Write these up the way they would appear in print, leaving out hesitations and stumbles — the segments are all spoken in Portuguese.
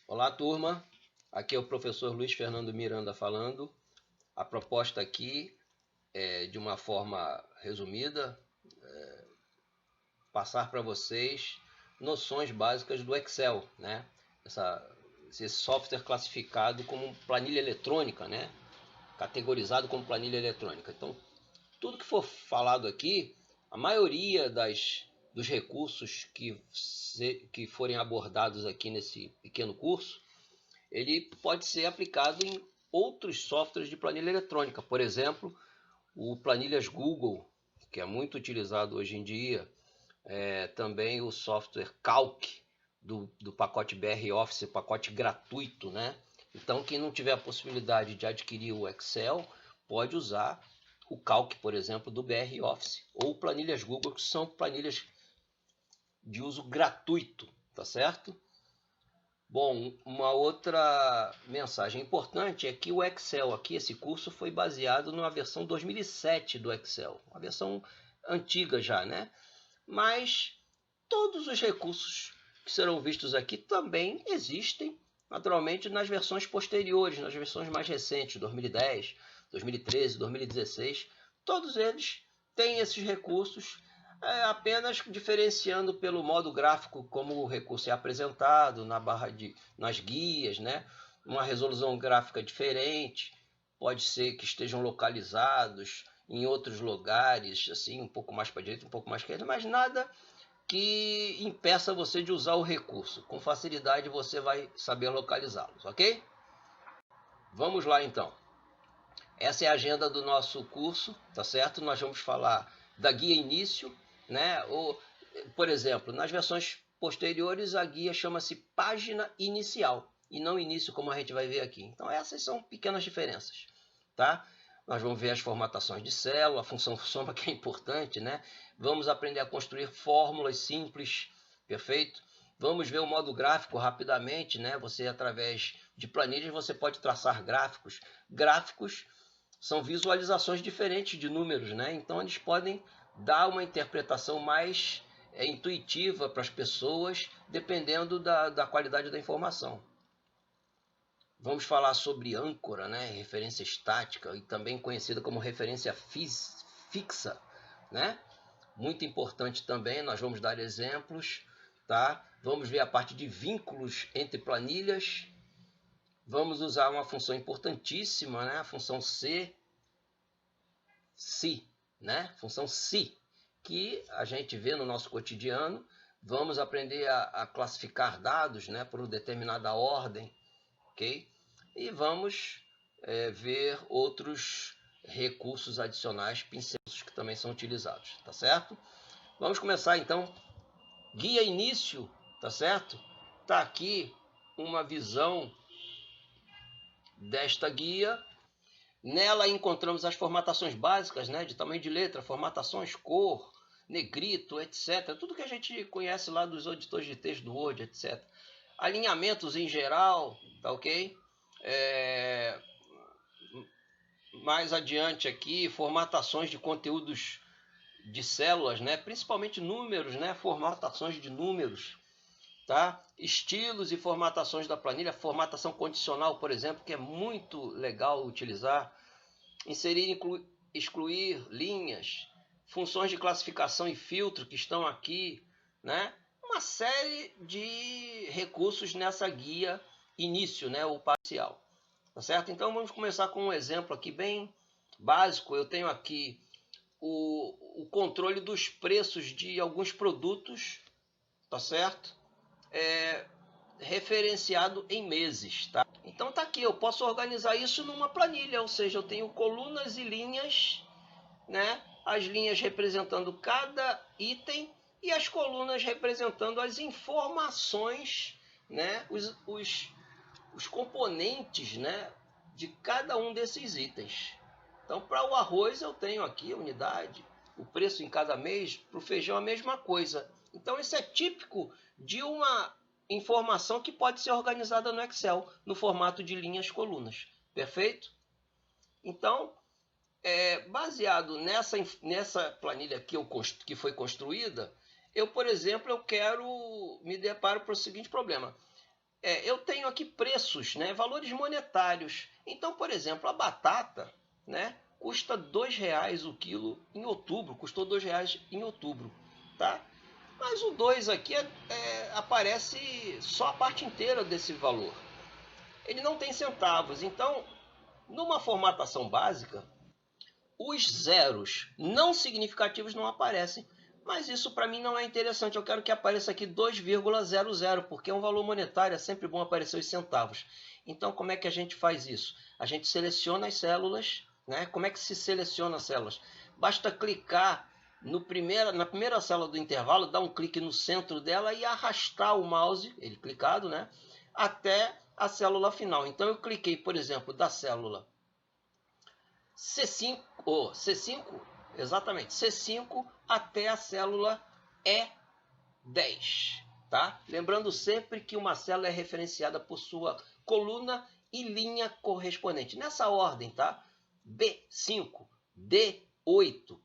Olá, turma. Aqui é o professor Luiz Fernando Miranda falando. A proposta aqui é, de uma forma resumida, passar para vocês noções básicas do Excel, né? Esse software classificado como planilha eletrônica, né? Categorizado como planilha eletrônica. Então, tudo que for falado aqui, a maioria dos recursos que forem abordados aqui nesse pequeno curso, ele pode ser aplicado em outros softwares de planilha eletrônica. Por exemplo, o Planilhas Google, que é muito utilizado hoje em dia, também o software Calc do pacote BR Office, pacote gratuito, né? Então, quem não tiver a possibilidade de adquirir o Excel, pode usar o Calc, por exemplo, do BR Office, ou planilhas Google, que são planilhas de uso gratuito, tá certo? Bom, uma outra mensagem importante é que o Excel aqui, esse curso, foi baseado numa versão 2007 do Excel, uma versão antiga já, né? Mas todos os recursos que serão vistos aqui também existem, naturalmente, nas versões posteriores, nas versões mais recentes, 2010, 2013, 2016. Todos eles têm esses recursos, apenas diferenciando pelo modo gráfico como o recurso é apresentado nas guias, né? Uma resolução gráfica diferente, pode ser que estejam localizados em outros lugares, assim, um pouco mais para a direita, um pouco mais para a esquerda, mas nada que impeça você de usar o recurso. Com facilidade você vai saber localizá-los, ok? Vamos lá então. Essa é a agenda do nosso curso, tá certo? Nós vamos falar da guia início, né? Ou, por exemplo, nas versões posteriores a guia chama-se página inicial e não início como a gente vai ver aqui. Então essas são pequenas diferenças, tá? Nós vamos ver as formatações de célula, a função soma que é importante, né? Vamos aprender a construir fórmulas simples, perfeito? Vamos ver o modo gráfico rapidamente, né? Você através de planilhas você pode traçar gráficos. Gráficos são visualizações diferentes de números, né? Então eles podem dar uma interpretação mais intuitiva para as pessoas, dependendo da qualidade da informação. Vamos falar sobre âncora, né? Referência estática, e também conhecida como referência fixa, né? Muito importante também, nós vamos dar exemplos, tá? Vamos ver a parte de vínculos entre planilhas. Vamos usar uma função importantíssima, né? A função se, né? Função se, que a gente vê no nosso cotidiano. Vamos aprender a classificar dados, né? Por uma determinada ordem, ok? E vamos ver outros recursos adicionais, pincéis que também são utilizados, tá certo? Vamos começar então. Guia início, tá certo? Tá aqui uma visão desta guia. Nela encontramos as formatações básicas, né, de tamanho de letra, formatações, cor, negrito, etc. Tudo que a gente conhece lá dos editores de texto do Word, etc. Alinhamentos em geral, tá ok? Mais adiante aqui, formatações de conteúdos de células, né, principalmente números, né, formatações de números, tá? Estilos e formatações da planilha, formatação condicional, por exemplo, que é muito legal utilizar. Inserir, excluir linhas, funções de classificação e filtro que estão aqui, né? Uma série de recursos nessa guia início, né? O parcial, tá certo? Então vamos começar com um exemplo aqui bem básico. Eu tenho aqui o controle dos preços de alguns produtos, tá certo? Referenciado em meses, tá? Então tá aqui, eu posso organizar isso numa planilha, ou seja, eu tenho colunas e linhas, né? As linhas representando cada item e as colunas representando as informações, né? Os componentes, né? De cada um desses itens. Então, para o arroz eu tenho aqui a unidade, o preço em cada mês. Para o feijão a mesma coisa. Então, isso é típico de uma informação que pode ser organizada no Excel, no formato de linhas colunas. Perfeito? Então, baseado nessa planilha que foi construída, eu, por exemplo, me deparo para o seguinte problema. eu tenho aqui preços, né, valores monetários. Então, por exemplo, a batata, né, custa R$2 o quilo em outubro, custou R$2 em outubro, tá? Mas o 2 aqui aparece só a parte inteira desse valor. Ele não tem centavos, então, numa formatação básica, os zeros não significativos não aparecem. Mas isso para mim não é interessante. Eu quero que apareça aqui 2,00, porque é um valor monetário, é sempre bom aparecer os centavos. Então, como é que a gente faz isso? A gente seleciona as células, né? Como é que se seleciona as células? Basta clicar na primeira célula do intervalo, dar um clique no centro dela e arrastar o mouse, ele clicado, né? Até a célula final. Então, eu cliquei, por exemplo, da célula C5, exatamente, C5 até a célula E10, tá? Lembrando sempre que uma célula é referenciada por sua coluna e linha correspondente. Nessa ordem, tá? B5, D8,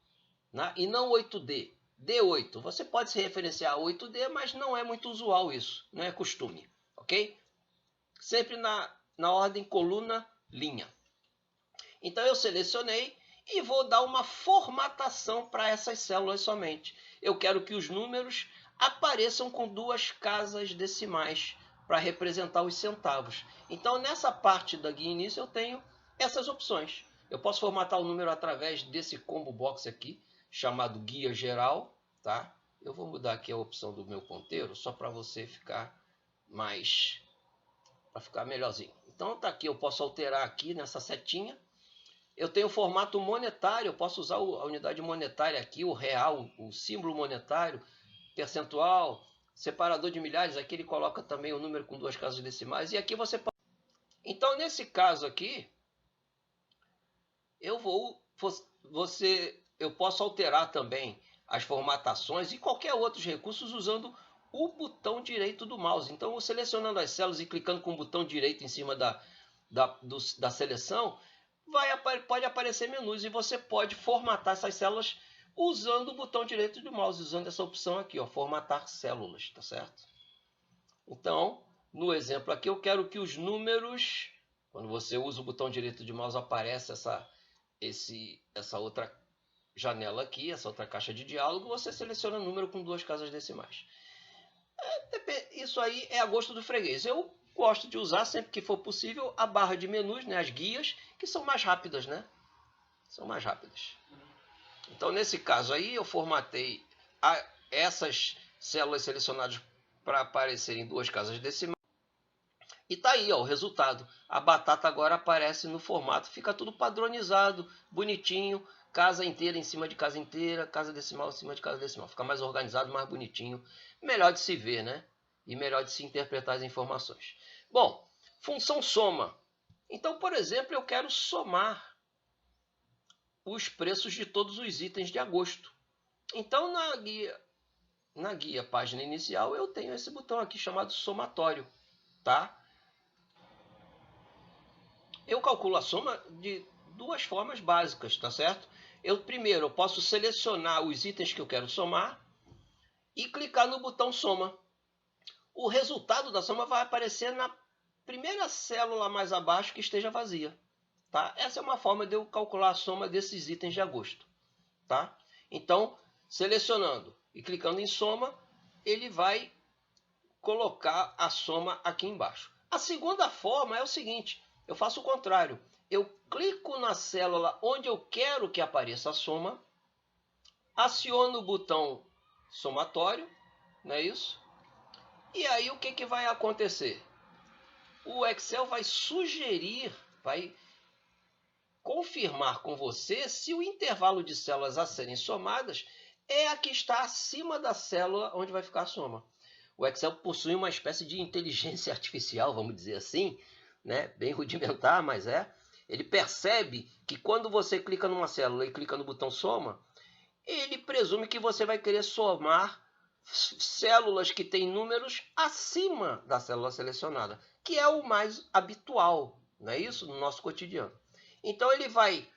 né? E não 8D, D8. Você pode se referenciar a 8D, mas não é muito usual isso, não é costume, ok? Sempre na ordem coluna-linha. Então eu selecionei e vou dar uma formatação para essas células somente. Eu quero que os números apareçam com 2 casas decimais para representar os centavos. Então nessa parte da guia início eu tenho essas opções. Eu posso formatar o número através desse combo box aqui, chamado guia geral, tá? Eu vou mudar aqui a opção do meu ponteiro só para você ficar melhorzinho. Então tá aqui, eu posso alterar aqui nessa setinha. Eu tenho o formato monetário, eu posso usar a unidade monetária aqui, o real, o símbolo monetário, percentual, separador de milhares, aqui ele coloca também o número com 2 casas decimais, e aqui você pode... Então, nesse caso aqui, eu posso alterar também as formatações e qualquer outros recursos usando o botão direito do mouse. Então, selecionando as células e clicando com o botão direito em cima da seleção, pode aparecer menus e você pode formatar essas células usando o botão direito do mouse, usando essa opção aqui, ó, formatar células, tá certo? Então, no exemplo aqui, eu quero que os números, quando você usa o botão direito de mouse, aparece essa outra janela aqui, essa outra caixa de diálogo, você seleciona o número com 2 casas decimais. Isso aí é a gosto do freguês. Eu gosto de usar, sempre que for possível, a barra de menus, né, as guias, que são mais rápidas, né? São mais rápidas. Então, nesse caso aí, eu formatei essas células selecionadas para aparecerem 2 casas decimais. E tá aí, ó, o resultado. A batata agora aparece no formato, fica tudo padronizado, bonitinho, casa inteira em cima de casa inteira, casa decimal em cima de casa decimal. Fica mais organizado, mais bonitinho, melhor de se ver, né? E melhor de se interpretar as informações. Bom, função soma. Então, por exemplo, eu quero somar os preços de todos os itens de agosto. Então, na guia página inicial, eu tenho esse botão aqui chamado somatório, tá? Eu calculo a soma de 2 formas básicas, tá certo? Primeiro, eu posso selecionar os itens que eu quero somar e clicar no botão soma. O resultado da soma vai aparecer na primeira célula mais abaixo que esteja vazia, tá? Essa é uma forma de eu calcular a soma desses itens de agosto, tá? Então, selecionando e clicando em soma, ele vai colocar a soma aqui embaixo. A segunda forma é o seguinte, eu faço o contrário. Eu clico na célula onde eu quero que apareça a soma, aciono o botão somatório, não é isso? E aí o que vai acontecer? O Excel vai sugerir, vai confirmar com você se o intervalo de células a serem somadas é a que está acima da célula onde vai ficar a soma. O Excel possui uma espécie de inteligência artificial, vamos dizer assim, né? Bem rudimentar, mas é. Ele percebe que quando você clica numa célula e clica no botão soma, ele presume que você vai querer somar células que têm números acima da célula selecionada, que é o mais habitual, não é isso? No nosso cotidiano. Então ele vai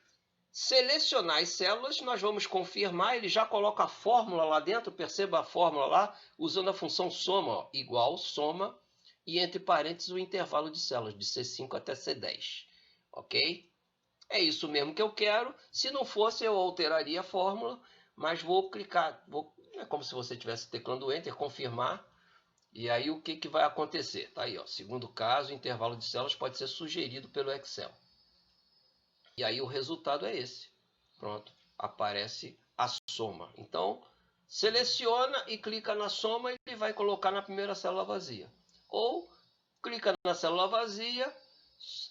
selecionar as células, nós vamos confirmar, ele já coloca a fórmula lá dentro, perceba a fórmula lá, usando a função soma, ó, igual soma e entre parênteses o intervalo de células, de C5 até C10. Ok? É isso mesmo que eu quero. Se não fosse, eu alteraria a fórmula, mas vou clicar, é como se você estivesse teclando Enter, confirmar, e aí o que vai acontecer? Tá aí, ó, segundo caso, o intervalo de células pode ser sugerido pelo Excel. E aí o resultado é esse. Pronto, aparece a soma. Então, seleciona e clica na soma e ele vai colocar na primeira célula vazia. Ou clica na célula vazia,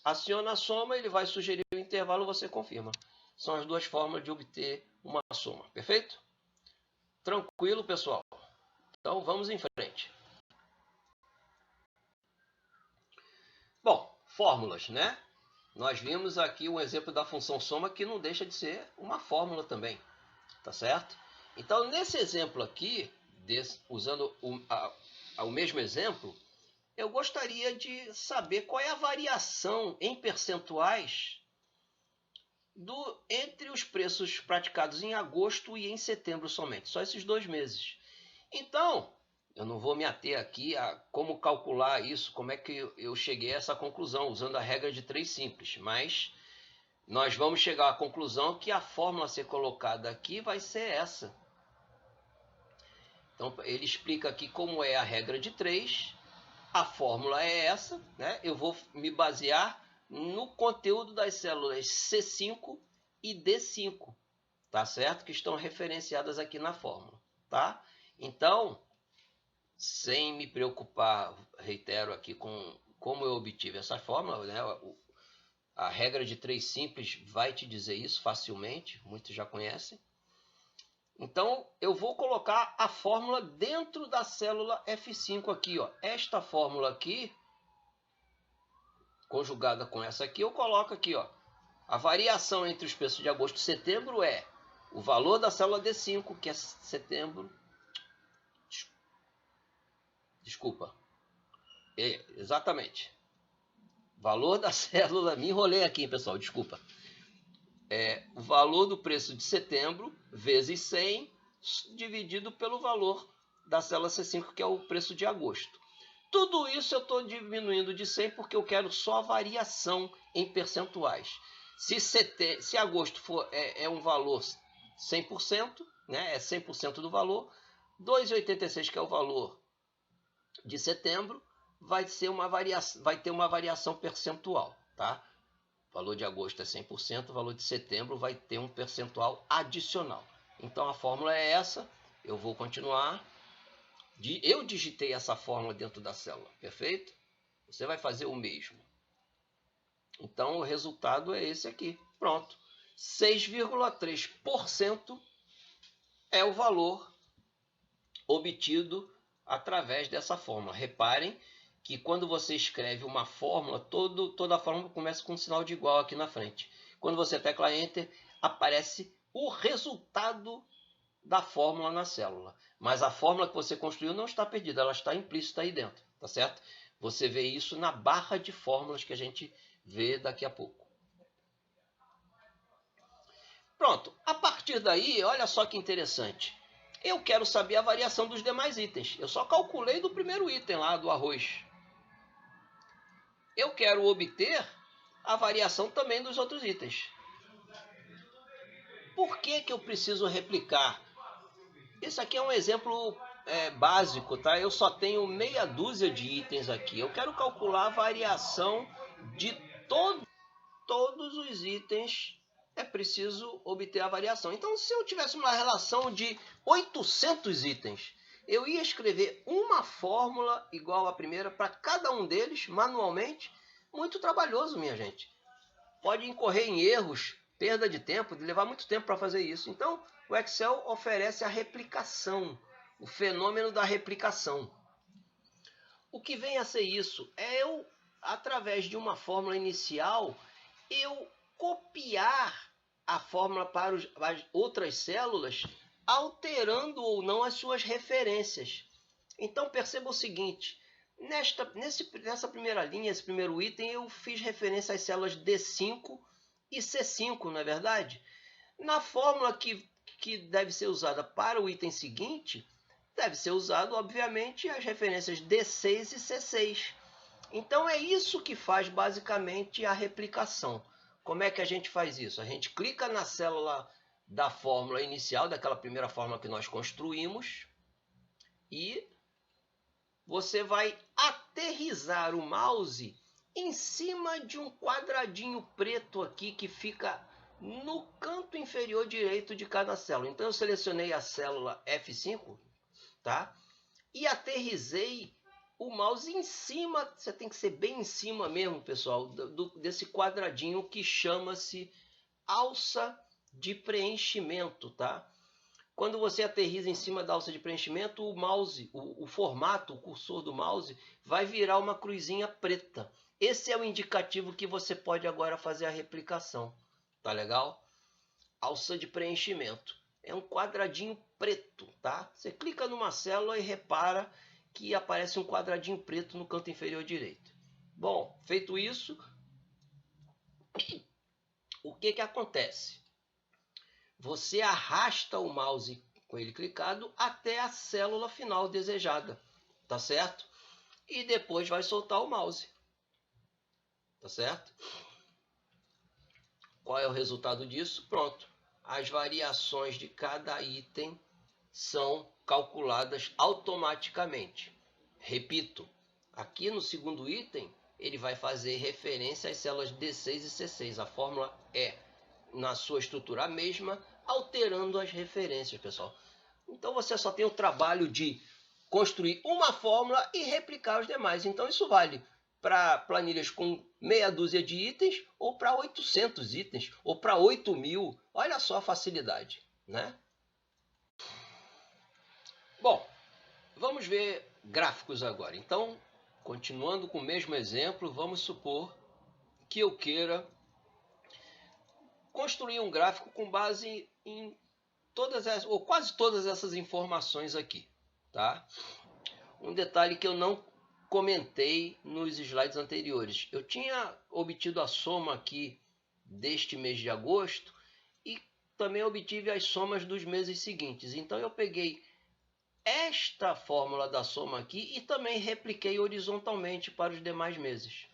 aciona a soma, ele vai sugerir o intervalo, você confirma. São as duas formas de obter uma soma. Perfeito? Tranquilo, pessoal? Então, vamos em frente. Bom, fórmulas, né? Nós vimos aqui um exemplo da função soma que não deixa de ser uma fórmula também, tá certo? Então, nesse exemplo aqui, usando o mesmo exemplo, eu gostaria de saber qual é a variação em percentuais entre os preços praticados em agosto e em setembro somente, só esses 2 meses. Então, eu não vou me ater aqui a como calcular isso, como é que eu cheguei a essa conclusão, usando a regra de 3 simples, mas nós vamos chegar à conclusão que a fórmula a ser colocada aqui vai ser essa. Então, ele explica aqui como é a regra de 3, a fórmula é essa, né? Eu vou me basear no conteúdo das células C5 e D5, tá certo? Que estão referenciadas aqui na fórmula, tá? Então, sem me preocupar, reitero aqui com como eu obtive essa fórmula, né? A regra de 3 simples vai te dizer isso facilmente, muitos já conhecem. Então, eu vou colocar a fórmula dentro da célula F5 aqui, ó. Esta fórmula aqui, conjugada com essa aqui, eu coloco aqui, ó. A variação entre os preços de agosto e setembro é o valor da célula D5, que é setembro. Desculpa. Exatamente. Valor da célula. Me enrolei aqui, pessoal, desculpa. O valor do preço de setembro vezes 100 dividido pelo valor da célula C5, que é o preço de agosto. Tudo isso eu estou diminuindo de 100 porque eu quero só a variação em percentuais. Se agosto é um valor 100%, né, é 100% do valor, 2,86, que é o valor de setembro, vai ter uma variação percentual, tá? O valor de agosto é 100%, o valor de setembro vai ter um percentual adicional. Então a fórmula é essa, eu vou continuar. Eu digitei essa fórmula dentro da célula, perfeito? Você vai fazer o mesmo. Então o resultado é esse aqui, pronto. 6,3% é o valor obtido através dessa fórmula. Reparem que quando você escreve uma fórmula, toda a fórmula começa com um sinal de igual aqui na frente. Quando você tecla Enter, aparece o resultado da fórmula na célula. Mas a fórmula que você construiu não está perdida, ela está implícita aí dentro, tá certo? Você vê isso na barra de fórmulas que a gente vê daqui a pouco. Pronto, a partir daí, olha só que interessante. Eu quero saber a variação dos demais itens. Eu só calculei do primeiro item lá do arroz. Eu quero obter a variação também dos outros itens. Por que eu preciso replicar? Esse aqui é um exemplo básico, tá? Eu só tenho meia dúzia de itens aqui. Eu quero calcular a variação de todos os itens. É preciso obter a variação. Então, se eu tivesse uma relação de 800 itens, eu ia escrever uma fórmula igual à primeira para cada um deles, manualmente. Muito trabalhoso, minha gente. Pode incorrer em erros, perda de tempo, de levar muito tempo para fazer isso. Então, o Excel oferece a replicação, o fenômeno da replicação. O que vem a ser isso? Eu, através de uma fórmula inicial, eu copiar a fórmula para as outras células, alterando ou não as suas referências. Então, perceba o seguinte, nessa primeira linha, esse primeiro item, eu fiz referência às células D5 e C5, não é verdade? Na fórmula que deve ser usada para o item seguinte, deve ser usado, obviamente, as referências D6 e C6. Então é isso que faz basicamente a replicação. Como é que a gente faz isso? A gente clica na célula da fórmula inicial, daquela primeira fórmula que nós construímos, e você vai aterrissar o mouse em cima de um quadradinho preto aqui que fica no canto inferior direito de cada célula. Então eu selecionei a célula F5, tá? E aterrissei o mouse em cima, você tem que ser bem em cima mesmo, pessoal, desse quadradinho que chama-se alça de preenchimento, tá? Quando você aterrissa em cima da alça de preenchimento, o mouse, o formato, o cursor do mouse vai virar uma cruzinha preta. Esse é o indicativo que você pode agora fazer a replicação. Tá legal? Alça de preenchimento. É um quadradinho preto, tá? Você clica numa célula e repara que aparece um quadradinho preto no canto inferior direito. Bom, feito isso, o que acontece? Você arrasta o mouse com ele clicado até a célula final desejada, tá certo? E depois vai soltar o mouse, tá certo? Qual é o resultado disso? Pronto. As variações de cada item são calculadas automaticamente. Repito, aqui no segundo item, ele vai fazer referência às células D6 e C6. A fórmula é, na sua estrutura, a mesma, alterando as referências, pessoal. Então você só tem o trabalho de construir uma fórmula e replicar os demais. Então isso vale para planilhas com meia dúzia de itens, ou para 800 itens, ou para 8.000. Olha só a facilidade, né? Bom, vamos ver gráficos agora. Então, continuando com o mesmo exemplo, vamos supor que eu queira construir um gráfico com base em todas essas, ou quase todas essas informações aqui, tá? Um detalhe que eu não comentei nos slides anteriores. Eu tinha obtido a soma aqui deste mês de agosto e também obtive as somas dos meses seguintes. Então eu peguei esta fórmula da soma aqui e também repliquei horizontalmente para os demais meses.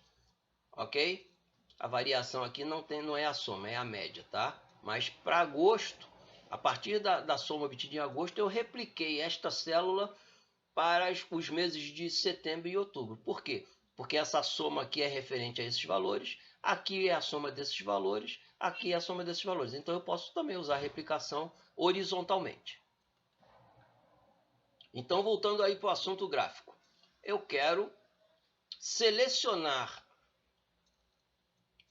Ok? A variação aqui não é a soma, é a média, tá? Mas para agosto, a partir da soma obtida em agosto, eu repliquei esta célula para os meses de setembro e outubro. Por quê? Porque essa soma aqui é referente a esses valores, aqui é a soma desses valores, aqui é a soma desses valores. Então eu posso também usar a replicação horizontalmente. Então, voltando aí para o assunto gráfico, eu quero selecionar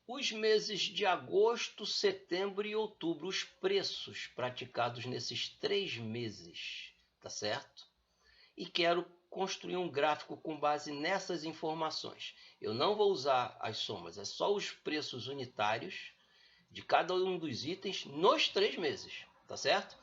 os meses de agosto, setembro e outubro, os preços praticados nesses 3 meses, tá certo? E quero construir um gráfico com base nessas informações. Eu não vou usar as somas, é só os preços unitários de cada um dos itens nos 3 meses, tá certo?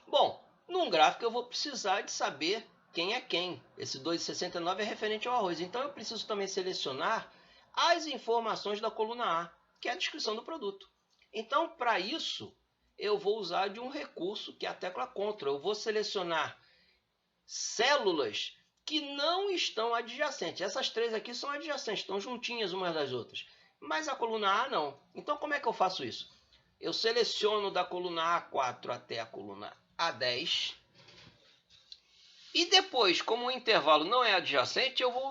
Bom, num gráfico eu vou precisar de saber quem é quem. Esse 2,69 é referente ao arroz, então eu preciso também selecionar as informações da coluna A, que é a descrição do produto. Então, para isso, eu vou usar de um recurso que é a tecla Ctrl. Eu vou selecionar células que não estão adjacentes. Essas 3 aqui são adjacentes, estão juntinhas umas das outras. Mas a coluna A não. Então, como é que eu faço isso? Eu seleciono da coluna A4 até a coluna A10. E depois, como o intervalo não é adjacente, eu vou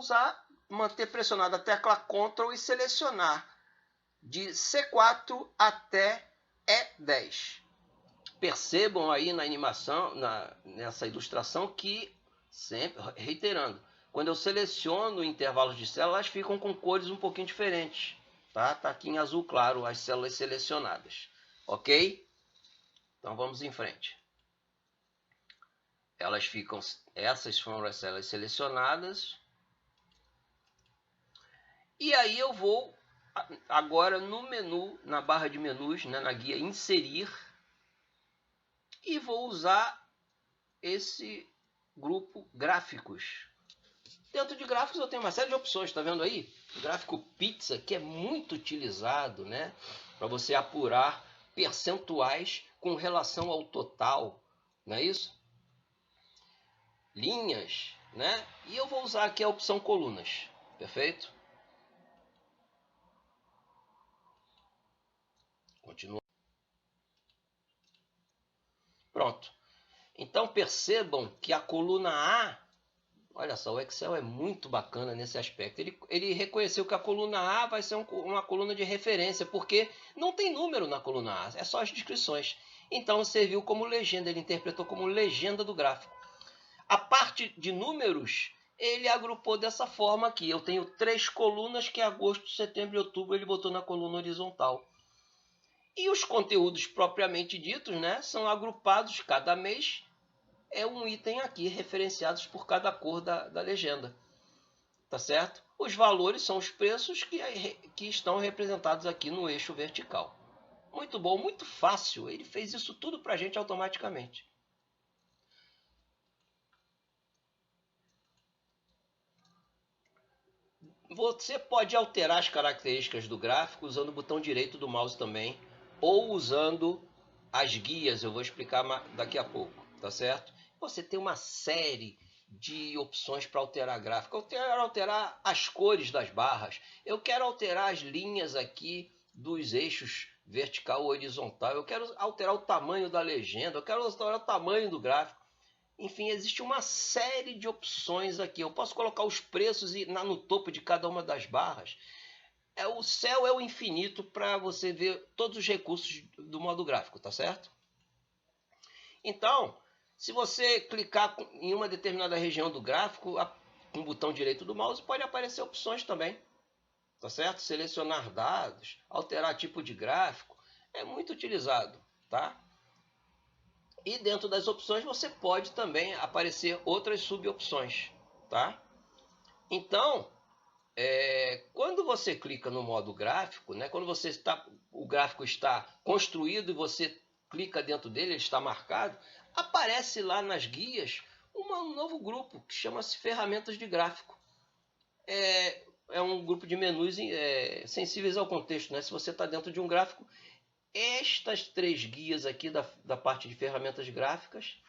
manter pressionada a tecla Ctrl e selecionar de C4 até E10. Percebam aí na animação, nessa ilustração, que, sempre reiterando, quando eu seleciono intervalos de células, elas ficam com cores um pouquinho diferentes. Tá aqui em azul claro as células selecionadas. Ok? Então vamos em frente. Essas foram as células selecionadas. E aí eu vou agora no menu, na barra de menus, né, na guia inserir, e vou usar esse grupo gráficos. Dentro de gráficos eu tenho uma série de opções, tá vendo aí? O gráfico pizza, que é muito utilizado, né, para você apurar percentuais com relação ao total, não é isso? Linhas, né? E eu vou usar aqui a opção colunas, perfeito? Então percebam que a coluna A, olha só, o Excel é muito bacana nesse aspecto. Ele reconheceu que a coluna A vai ser uma coluna de referência, porque não tem número na coluna A, é só as descrições. Então serviu como legenda, ele interpretou como legenda do gráfico. A parte de números, ele agrupou dessa forma aqui. Eu tenho 3 colunas, que é agosto, setembro e outubro, ele botou na coluna horizontal. E os conteúdos propriamente ditos, né, são agrupados cada mês. É um item aqui, referenciados por cada cor da legenda. Tá certo? Os valores são os preços que estão representados aqui no eixo vertical. Muito bom, muito fácil. Ele fez isso tudo para a gente automaticamente. Você pode alterar as características do gráfico usando o botão direito do mouse também, ou usando as guias, eu vou explicar daqui a pouco, tá certo? Você tem uma série de opções para alterar gráfico. Eu quero alterar as cores das barras, eu quero alterar as linhas aqui dos eixos vertical ou horizontal, eu quero alterar o tamanho da legenda, eu quero alterar o tamanho do gráfico. Enfim, existe uma série de opções aqui. Eu posso colocar os preços no topo de cada uma das barras. O céu é o infinito para você ver todos os recursos do modo gráfico, tá certo? Então, se você clicar em uma determinada região do gráfico, com o botão direito do mouse, pode aparecer opções também, tá certo? Selecionar dados, alterar tipo de gráfico, é muito utilizado, tá? E dentro das opções você pode também aparecer outras subopções, tá? Então, quando você clica no modo gráfico, né, quando o gráfico está construído e você clica dentro dele, ele está marcado, aparece lá nas guias um novo grupo que chama-se ferramentas de gráfico. É um grupo de menus sensíveis ao contexto, né? Se você está dentro de um gráfico, estas 3 guias aqui da parte de ferramentas gráficas,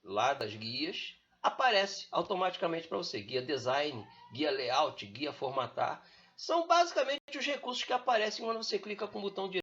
lá das guias, aparece automaticamente para você. Guia design, guia layout, guia formatar. São basicamente os recursos que aparecem quando você clica com o botão direito